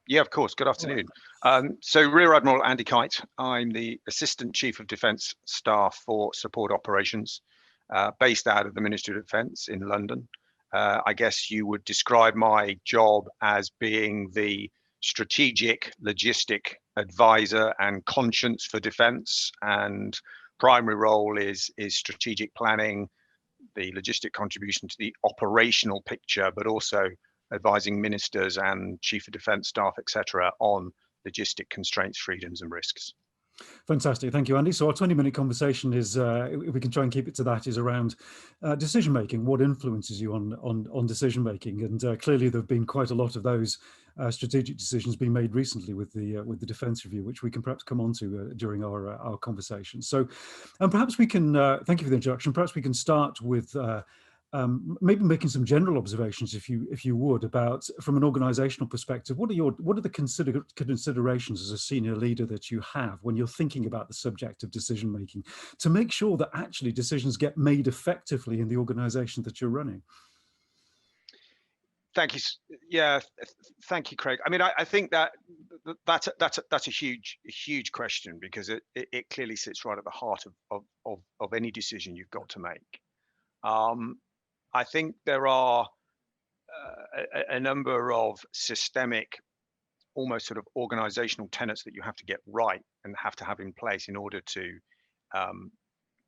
Yeah, of course. Good All right. afternoon. So Rear Admiral Andy Kyte. I'm the Assistant Chief of Defence Staff for Support Operations, based out of the Ministry of Defence in London. I guess you would describe my job as being the strategic logistic advisor and conscience for defence, and primary role is strategic planning, the logistic contribution to the operational picture, but also advising ministers and chief of defence staff, etc., on logistic constraints, freedoms, and risks. Fantastic. Thank you, Andy. So our 20-minute conversation is, if we can try and keep it to that, is around decision making. What influences you on decision making? And clearly, there have been quite a lot of those strategic decisions being made recently with the defence review, which we can perhaps come on to during our conversation. So, and perhaps we can thank you for the introduction. Perhaps we can start with. Maybe making some general observations, if you would, about from an organisational perspective. What are the considerations as a senior leader that you have when you're thinking about the subject of decision making, to make sure that actually decisions get made effectively in the organisation that you're running? Thank you. Yeah, thank you, Craig. I mean, I think that's a huge question, because it clearly sits right at the heart of any decision you've got to make. I think there are a number of systemic, almost sort of organizational tenets that you have to get right and have to have in place in order to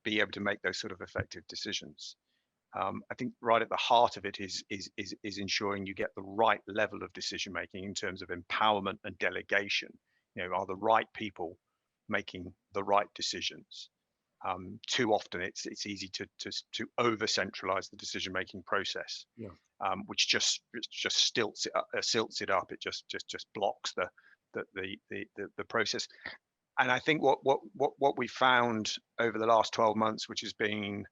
be able to make those sort of effective decisions. I think right at the heart of it is ensuring you get the right level of decision making in terms of empowerment and delegation. You know, are the right people making the right decisions? Too often it's easy to over centralize the decision making process, Yeah. Which just silts it up. It just blocks the process. And I think what we found over the last 12 months, which has been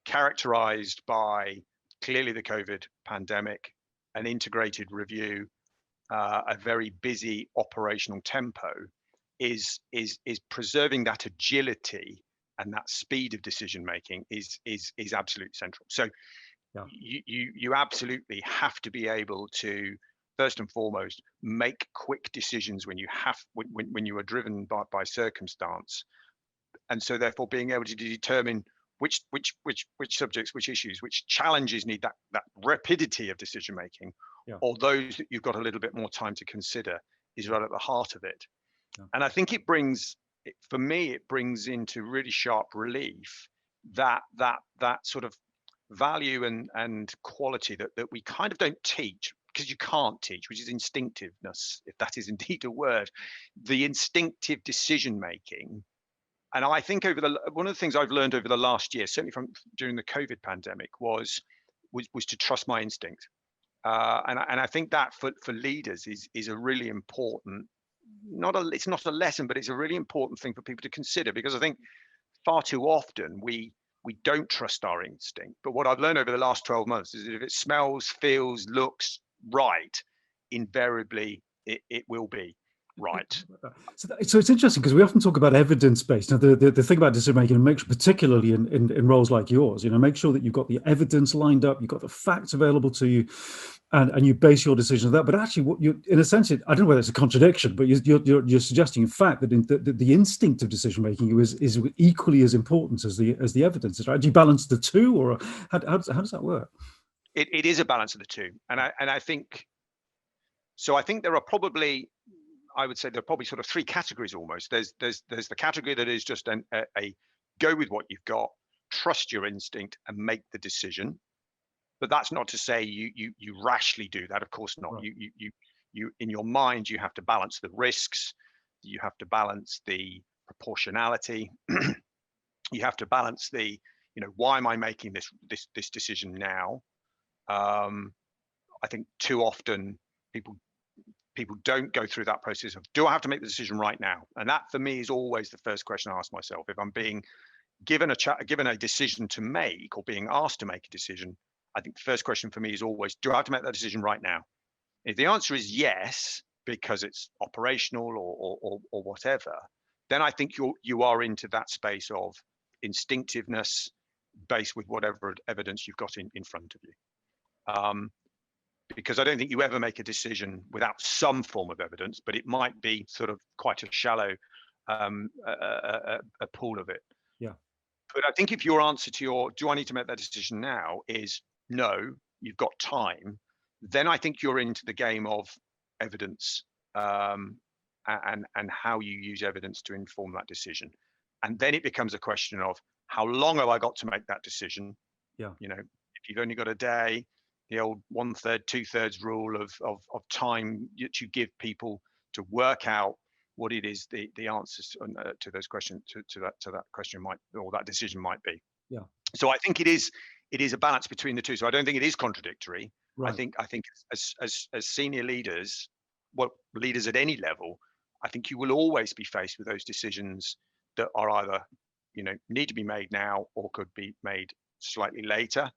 characterized by clearly the COVID pandemic, an integrated review, a very busy operational tempo, is preserving that agility and that speed of decision making is absolutely central. So yeah. you absolutely have to be able to, first and foremost, make quick decisions when you are driven by circumstance, and so therefore being able to determine which subjects, which issues, which challenges need that rapidity of decision making, yeah, or those that you've got a little bit more time to consider, is right at the heart of it. Yeah. And I think it brings into really sharp relief that sort of value and quality that we kind of don't teach, because you can't teach, which is instinctiveness, if that is indeed a word, the instinctive decision making. And I think one of the things I've learned over the last year, certainly during the COVID pandemic, was to trust my instinct. And I think that for leaders is a really important, it's not a lesson, but it's a really important thing for people to consider, because I think far too often we don't trust our instinct. But what I've learned over the last 12 months is that if it smells, feels, looks right, invariably it will be right. So it's interesting, because we often talk about evidence-based. Now, the thing about decision making, particularly in roles like yours, make sure that you've got the evidence lined up, you've got the facts available to you, and you base your decision on that. But actually, what you, in a sense, I don't know whether it's a contradiction, but you're suggesting, in fact, that the instinct of decision making is equally as important as the evidence. Right? Do you balance the two, or how does that work? It is a balance of the two, and I think so. I think there are probably, I would say there are probably sort of three categories almost. There's the category that is just a go with what you've got, trust your instinct, and make the decision. But that's not to say you rashly do that. Of course not. Right. You in your mind, you have to balance the risks. You have to balance the proportionality. You have to balance the, why am I making this decision now? I think too often people don't go through that process of, do I have to make the decision right now? And that for me is always the first question I ask myself. If I'm being given a decision to make, or being asked to make a decision, I think the first question for me is always, do I have to make that decision right now? If the answer is yes, because it's operational or whatever, then I think you are into that space of instinctiveness based with whatever evidence you've got in front of you. because I don't think you ever make a decision without some form of evidence, but it might be sort of quite a shallow a pool of it. Yeah. But I think if your answer to your, do I need to make that decision now, is no, you've got time, then I think you're into the game of evidence, and how you use evidence to inform that decision. And then it becomes a question of how long have I got to make that decision? Yeah. You know, if you've only got a day, the old 1/3, 2/3 rule of time that you give people to work out what it is the answers to those questions to that question might, or that decision might be. Yeah. So I think it is a balance between the two. So I don't think it is contradictory. Right. I think as senior leaders, well, leaders at any level, I think you will always be faced with those decisions that are either, need to be made now or could be made slightly later,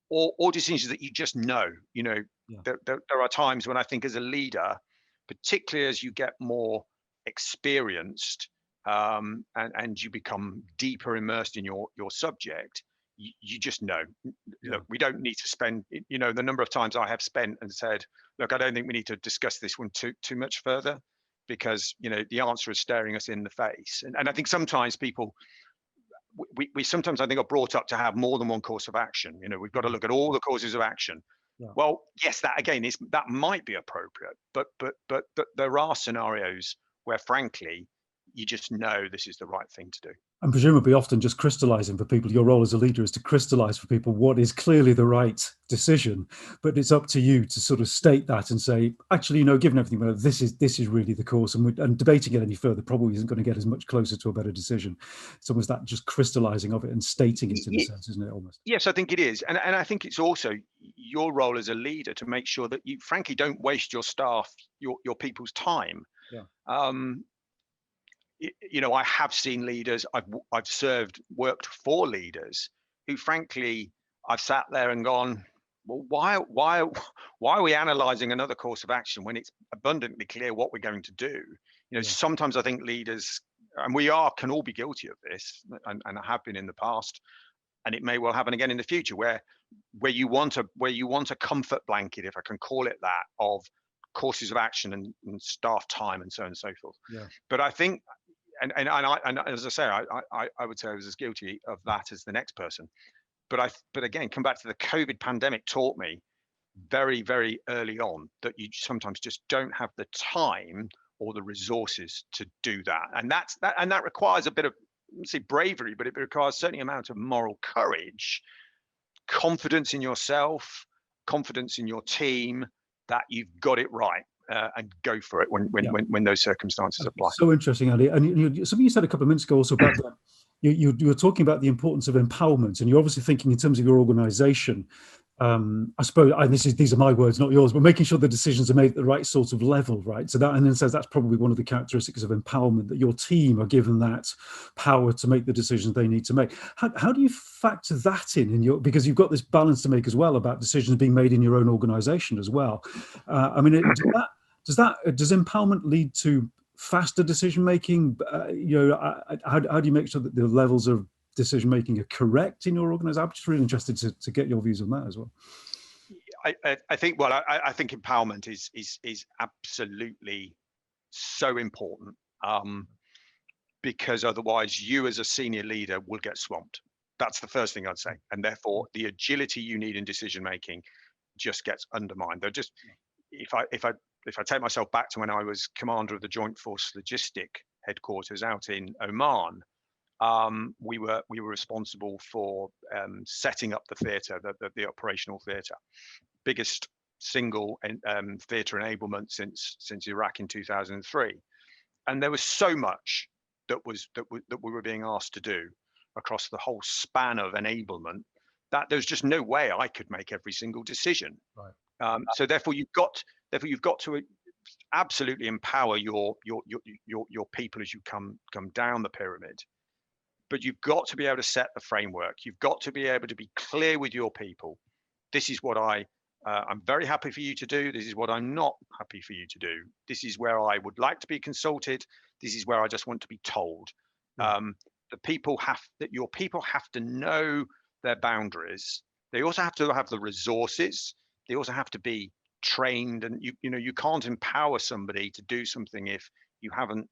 or decisions that you just know. Yeah. There are times when I think as a leader, particularly as you get more experienced, and you become deeper immersed in your subject, you just know. Yeah. Look, we don't need to spend, the number of times I have spent and said, look, I don't think we need to discuss this one too much further, because the answer is staring us in the face. And I think sometimes people, we sometimes, I think, are brought up to have more than one course of action. We've got to look at all the courses of action. Yeah. Well, yes, that again that might be appropriate, but there are scenarios where, frankly, you just know this is the right thing to do. And presumably often just crystallizing for people, your role as a leader is to crystallize for people what is clearly the right decision, but it's up to you to sort of state that and say, actually, given everything, this is really the course, and debating it any further probably isn't going to get us much closer to a better decision. It's almost that just crystallizing of it and stating it in a sense, isn't it, almost? Yes, I think it is. And I think it's also your role as a leader to make sure that you, frankly, don't waste your staff, your people's time. Yeah. I have seen leaders, I've worked for leaders who, frankly, I've sat there and gone, well, why are we analysing another course of action when it's abundantly clear what we're going to do? Yeah. Sometimes I think leaders, and can all be guilty of this, and I have been in the past, and it may well happen again in the future, where you want a comfort blanket, if I can call it that, of courses of action and staff time and so on and so forth. Yeah. But I think, and as I say, I would say I was as guilty of that as the next person. But again, come back to the COVID pandemic taught me very, very early on that you sometimes just don't have the time or the resources to do that. And that requires a bit of, let's say, bravery, but it requires a certain amount of moral courage, confidence in yourself, confidence in your team that you've got it right. And go for it when those circumstances apply. So interesting, Andy. And something you said a couple of minutes ago also about you were talking about the importance of empowerment, and you're obviously thinking in terms of your organisation. I suppose, and these are my words, not yours, but making sure the decisions are made at the right sort of level, right? So that, and then says that's probably one of the characteristics of empowerment, that your team are given that power to make the decisions they need to make. How do you factor that in your, because you've got this balance to make as well about decisions being made in your own organisation as well. Does empowerment lead to faster decision making? How do you make sure that the levels of decision making are correct in your organization? I'm just really interested to get your views on that as well. I think empowerment is absolutely so important, because otherwise you as a senior leader will get swamped. That's the first thing I'd say, and therefore the agility you need in decision making just gets undermined. They're just, if I take myself back to when I was commander of the Joint Force Logistic Headquarters out in Oman, we were responsible for setting up the theatre, the operational theatre, biggest single theatre enablement since Iraq in 2003, and there was so much that we were being asked to do across the whole span of enablement that there's just no way I could make every single decision. Right. So therefore you've got to absolutely empower your people as you come down the pyramid. But you've got to be able to set the framework. You've got to be able to be clear with your people. This is what I'm very happy for you to do. This is what I'm not happy for you to do. This is where I would like to be consulted. This is where I just want to be told. Your people have to know their boundaries. They also have to have the resources. They also have to be trained, and you can't empower somebody to do something if you haven't,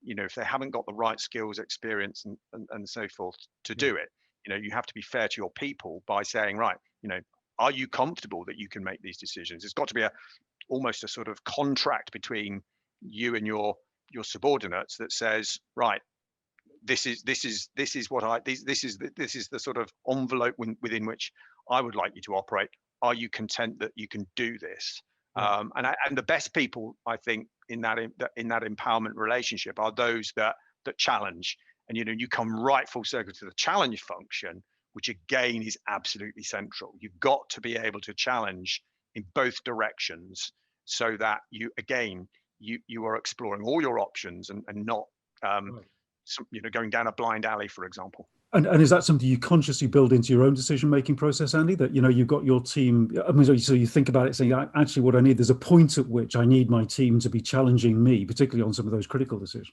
if they haven't got the right skills, experience, and so forth to Yeah. do it. You have to be fair to your people by saying, right, are you comfortable that you can make these decisions? It's got to be almost a sort of contract between you and your subordinates that says, right, this is what this is the sort of envelope within which I would like you to operate. Are you content that you can do this? Yeah. And the best people, I think, in that empowerment relationship are those that challenge. And you come right full circle to the challenge function, which again is absolutely central. You've got to be able to challenge in both directions, so that you are exploring all your options, and not Right. going down a blind alley, for example. And is that something you consciously build into your own decision-making process, Andy? That, you've got your team, I mean, so you think about it saying, actually what I need, there's a point at which I need my team to be challenging me, particularly on some of those critical decisions.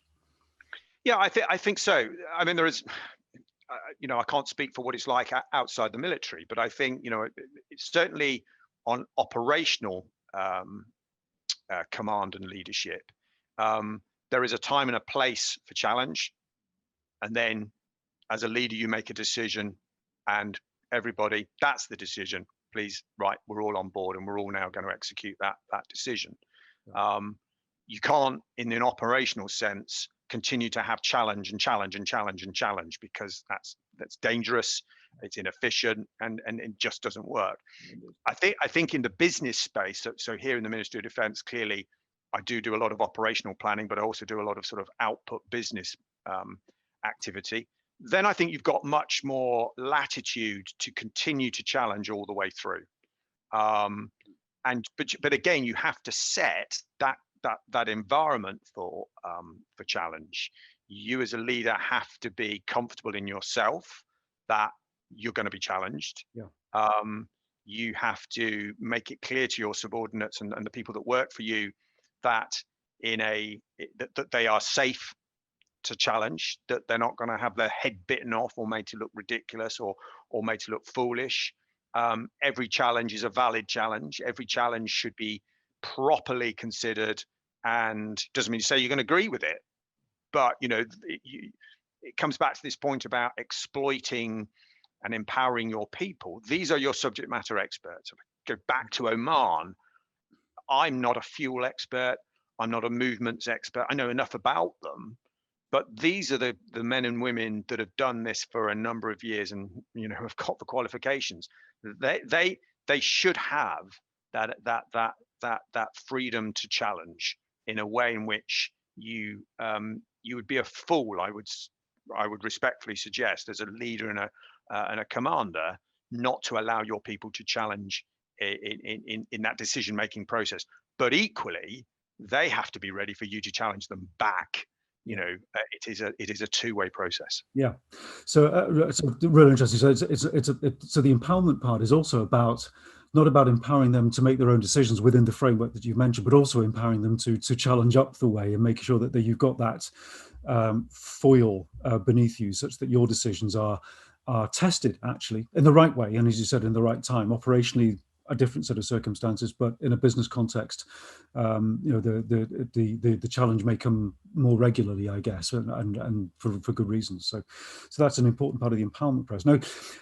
Yeah, I think so. I mean, there is, I can't speak for what it's like outside the military, but I think, it's certainly on operational command and leadership. There is a time and a place for challenge, and then as a leader, you make a decision, and everybody, that's the decision. Please, right, we're all on board, and we're all now going to execute that decision. You can't, in an operational sense, continue to have challenge and challenge and challenge and challenge, because that's dangerous, it's inefficient, and it just doesn't work. I think in the business space, so here in the Ministry of Defence, clearly, I do a lot of operational planning, but I also do a lot of sort of output business activity. Then I think you've got much more latitude to continue to challenge all the way through. But again, you have to set that environment for challenge. You as a leader have to be comfortable in yourself that you're going to be challenged. Yeah. You have to make it clear to your subordinates and the people that work for you that that they are safe to challenge, that they're not going to have their head bitten off or made to look ridiculous or made to look foolish. Every challenge is a valid challenge. Every challenge should be properly considered, and doesn't mean to say you're going to agree with it, but it comes back to this point about exploiting and empowering your people. These are your subject matter experts. Go back to Oman. I'm not a fuel expert. I'm not a movements expert. I know enough about them, but these are the men and women that have done this for a number of years, and have got the qualifications. They should have that freedom to challenge in a way in which you would be a fool, I would respectfully suggest, as a leader and a commander, not to allow your people to challenge in that decision-making process. But equally, they have to be ready for you to challenge them back. It is a two-way process. Yeah, so really interesting. So so the empowerment part is also not about empowering them to make their own decisions within the framework that you've mentioned, but also empowering them to challenge up the way and making sure that you've got that foil beneath you, such that your decisions are tested actually in the right way, and as you said, in the right time. Operationally, a different set of circumstances, but in a business context, the challenge may come more regularly, I guess, and for good reasons. So that's an important part of the empowerment process. Now,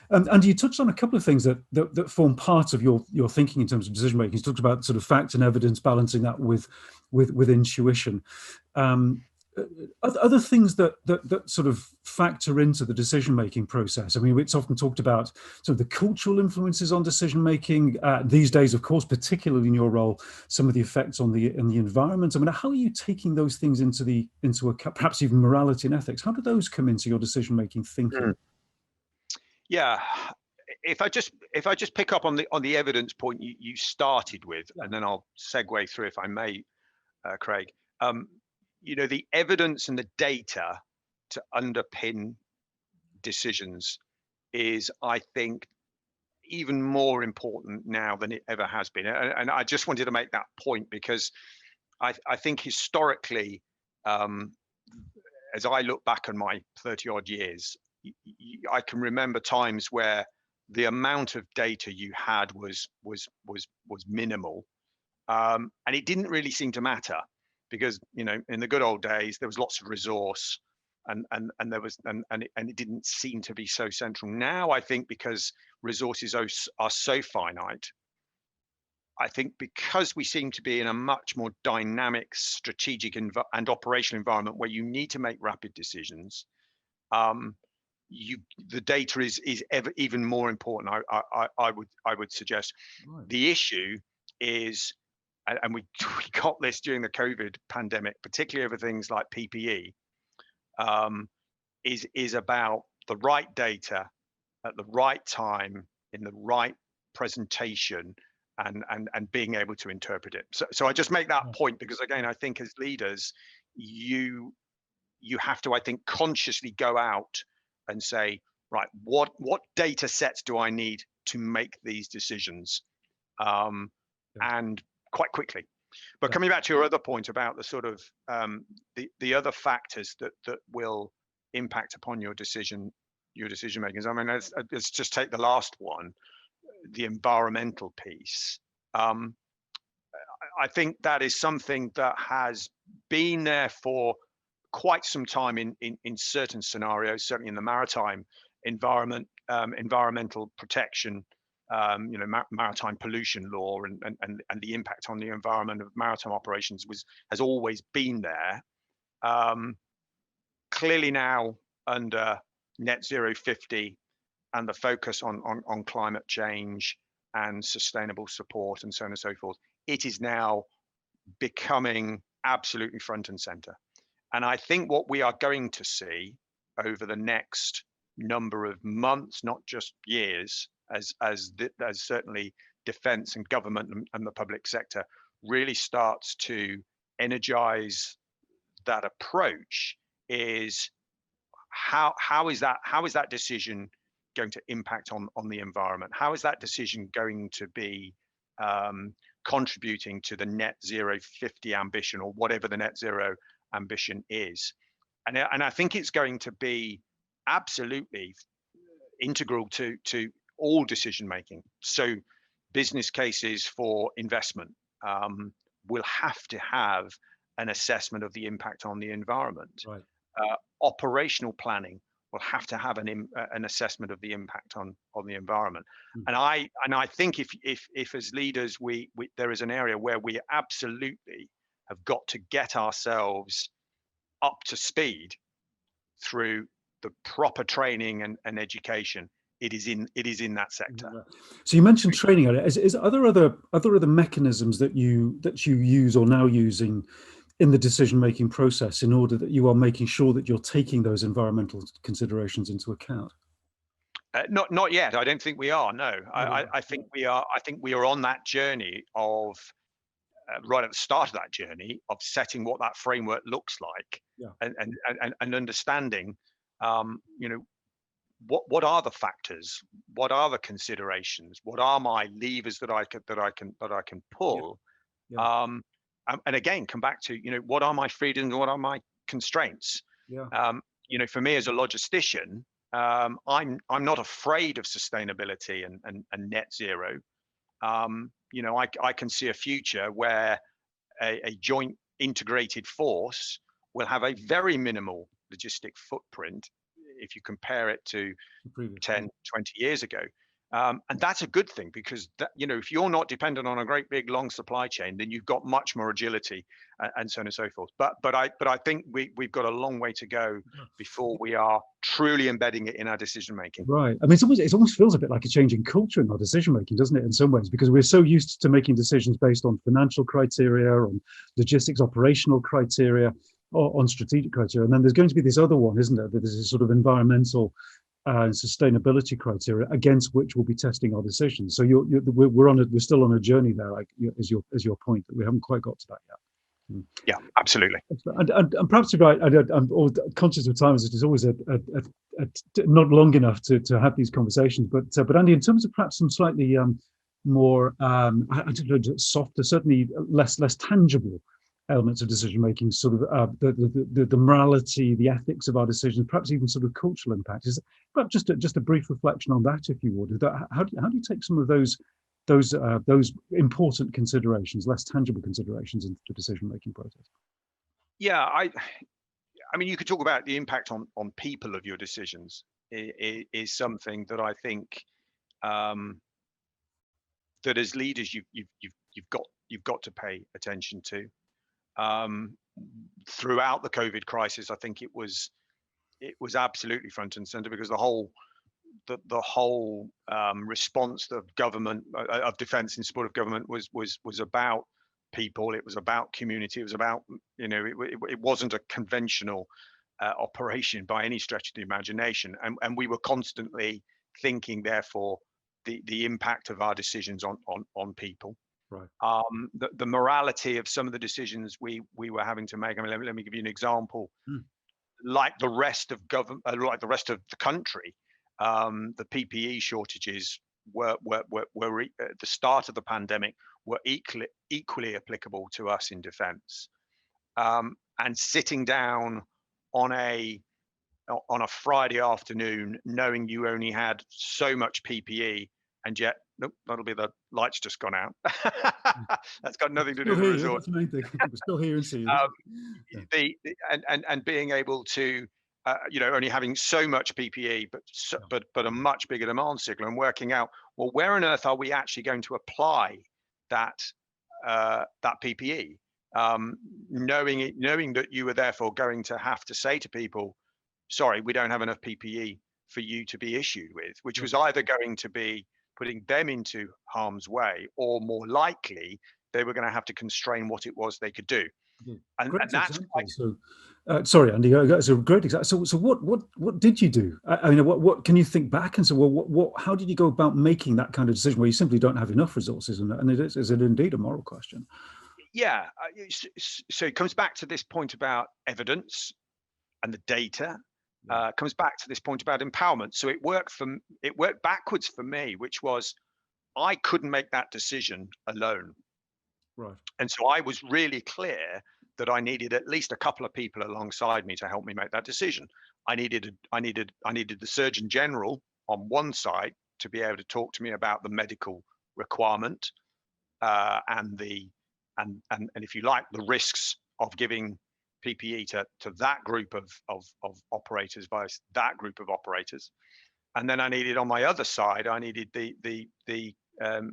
and you touched on a couple of things that form part of your thinking in terms of decision making. You talked about sort of fact and evidence, balancing that with intuition. Other things that sort of factor into the decision-making process. I mean, it's often talked about sort of the cultural influences on decision-making these days, of course, particularly in your role, some of the effects on the environment. I mean, how are you taking those things into account, perhaps even morality and ethics? How do those come into your decision-making thinking? Yeah, if I just pick up on the evidence point you started with, and then I'll segue through, if I may, Craig. The evidence and the data to underpin decisions is, I think, even more important now than it ever has been. And I just wanted to make that point because I think historically, as I look back on my 30 odd years, I can remember times where the amount of data you had was minimal, And it didn't really seem to matter because, in the good old days, there was lots of resource and there was, and it didn't seem to be so central. Now, I think because resources are so finite, I think because we seem to be in a much more dynamic, strategic and operational environment where you need to make rapid decisions, um, the data is even more important. I would suggest. Right. The issue is, and we got this during the COVID pandemic, particularly over things like PPE, um, is about the right data at the right time in the right presentation, and being able to interpret it. So I just make that Yeah. point because, again, I think as leaders, you have to, I think, consciously go out and say, right, what data sets do I need to make these decisions, um, Yeah. and quite quickly. But Yeah. coming back to your other point about the sort of, the other factors that will impact upon your decision makings. I mean, let's just take the last one, the environmental piece. Um, I think that is something that has been there for quite some time in certain scenarios, certainly in the maritime environment, environmental protection, maritime pollution law, and the impact on the environment of maritime operations has always been there. Clearly now, under net zero 50 and the focus on climate change and sustainable support and so on and so forth, it is now becoming absolutely front and center. And I think what we are going to see over the next number of months, not just years, as certainly defense and government and the public sector really starts to energize that approach, is how is that decision going to impact on the environment? How is that decision going to be contributing to the net zero 50 ambition, or whatever the net zero ambition is? And I think it's going to be absolutely integral to all decision making. So business cases for investment will have to have an assessment of the impact on the environment. Right. Operational planning will have to have an assessment of the impact on the environment. Mm. And I think if as leaders there is an area where we absolutely have got to get ourselves up to speed through the proper training and education, it is in that sector. So you mentioned training. Are there other mechanisms that you use or now using in the decision-making process in order that you are making sure that you're taking those environmental considerations into account? Not yet. I don't think we are. No, Yeah. I think we are. I think we are on that journey of right at the start of that journey of setting what that framework looks like, Yeah. and understanding, what are the factors, what are the considerations, what are my levers that I can pull. Yeah. And again, come back to, what are my freedoms and what are my constraints. Yeah. For me as a logistician, I'm not afraid of sustainability and net zero. I can see a future where a joint integrated force will have a very minimal logistic footprint if you compare it to 10, 20 years ago. And that's a good thing, because if you're not dependent on a great big long supply chain, then you've got much more agility, and so on and so forth. But I think we've got a long way to go before we are truly embedding it in our decision making. Right. I mean, it almost feels a bit like a change in culture in our decision making, doesn't it? In some ways, because we're so used to making decisions based on financial criteria, on logistics, operational criteria, or on strategic criteria, and then there's going to be this other one, isn't there? That there's this sort of environmental sustainability criteria against which we'll be testing our decisions. So we're still on a journey there, like as your point, that we haven't quite got to that yet. Yeah, absolutely. And perhaps I'm conscious of time, as it is always not long enough to have these conversations. But Andy, in terms of perhaps some slightly more I don't know, softer, certainly less tangible elements of decision making, sort of the morality, the ethics of our decisions, perhaps even sort of cultural impact. Is perhaps just a brief reflection on that, if you would. How do you take some of those those important considerations, less tangible considerations into the decision-making process? Yeah, I mean, you could talk about the impact on people of your decisions is something that I think that as leaders you've got to pay attention to. Throughout the COVID crisis, I think it was absolutely front and center, because the whole response of government, of defence in support of government, was about people. It was about community. It was about, it wasn't a conventional operation by any stretch of the imagination, and we were constantly thinking, therefore, the impact of our decisions on people. Right. The morality of some of the decisions we were having to make. I mean, let me give you an example. Like the rest of like the rest of the country, the PPE shortages were at the start of the pandemic were equally applicable to us in defence. And sitting down on a Friday afternoon, knowing you only had so much PPE, and yet, nope, that'll be the lights just gone out. That's got nothing to do with the resort. That's the main thing. We're still here and see you. And being able to, only having so much PPE, but a much bigger demand signal, and working out, well, where on earth are we actually going to apply that PPE? Knowing that you were therefore going to have to say to people, sorry, we don't have enough PPE for you to be issued with, which was either going to be putting them into harm's way, or more likely they were going to have to constrain what it was they could do. And that's sorry, Andy, that's a great example. So what did you do? I mean, what can you think back and say, well, how did you go about making that kind of decision where you simply don't have enough resources? And is it indeed a moral question? Yeah, so it comes back to this point about evidence and the data. Comes back to this point about empowerment. So it worked backwards for me, which was, I couldn't make that decision alone. Right. And so I was really clear that I needed at least a couple of people alongside me to help me make that decision. I needed the Surgeon General on one side to be able to talk to me about the medical requirement, and if you like, the risks of giving PPE to that group of operators by that group of operators. And then I needed, on my other side, I needed the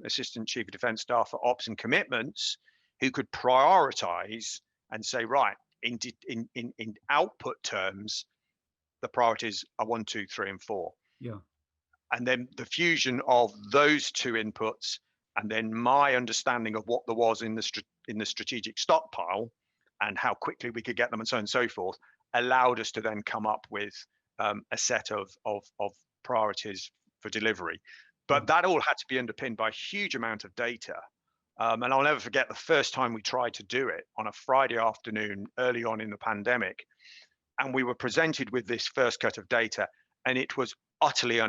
Assistant Chief of Defence Staff for Ops and Commitments, who could prioritize and say, right, in output terms, the priorities are 1, 2, 3, and 4. Yeah. And then the fusion of those two inputs, and then my understanding of what there was in the strategic stockpile, and how quickly we could get them, and so on and so forth, allowed us to then come up with a set of priorities for delivery. But that all had to be underpinned by a huge amount of data. And I'll never forget the first time we tried to do it on a Friday afternoon early on in the pandemic. And we were presented with this first cut of data, and it was utterly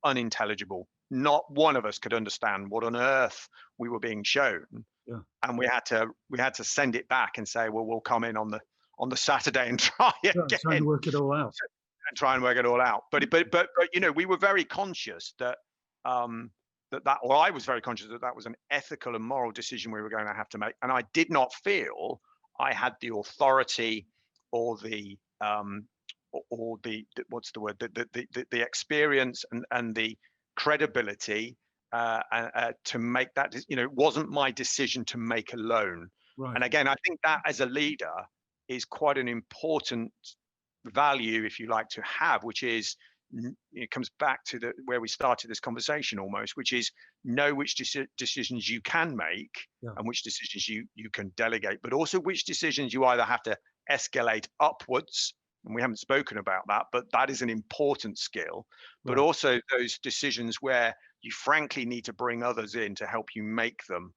unintelligible. Not one of us could understand what on earth we were being shown. Yeah. And we had to send it back and say, well, we'll come in on the Saturday and try again. Trying to work it all out. And try and work it all out. But we were very conscious that I was very conscious that was an ethical and moral decision we were going to have to make. And I did not feel I had the authority or the what's the word, the experience and the credibility to make that. It wasn't my decision to make alone. Right. And again, I think that as a leader is quite an important value, if you like, to have, which is, it comes back to where we started this conversation almost, which is know which decisions you can make, and which decisions you can delegate, but also which decisions you either have to escalate upwards, and we haven't spoken about that, but that is an important skill, but also those decisions where you frankly need to bring others in to help you make them,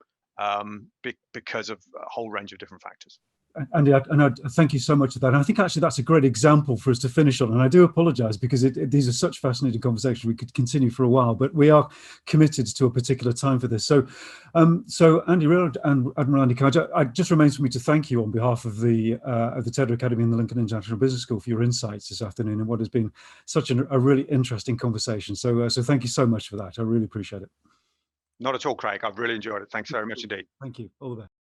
because of a whole range of different factors. Andy, and I thank you so much for that. And I think actually that's a great example for us to finish on. And I do apologize because these are such fascinating conversations. We could continue for a while, but we are committed to a particular time for this. So Andy and Admiral Andy Kyte, it just remains for me to thank you on behalf of the Tedder Academy and the Lincoln International Business School for your insights this afternoon and what has been such a really interesting conversation. So thank you so much for that. I really appreciate it. Not at all, Craig. I've really enjoyed it. Thanks very much indeed. Thank you. All the best.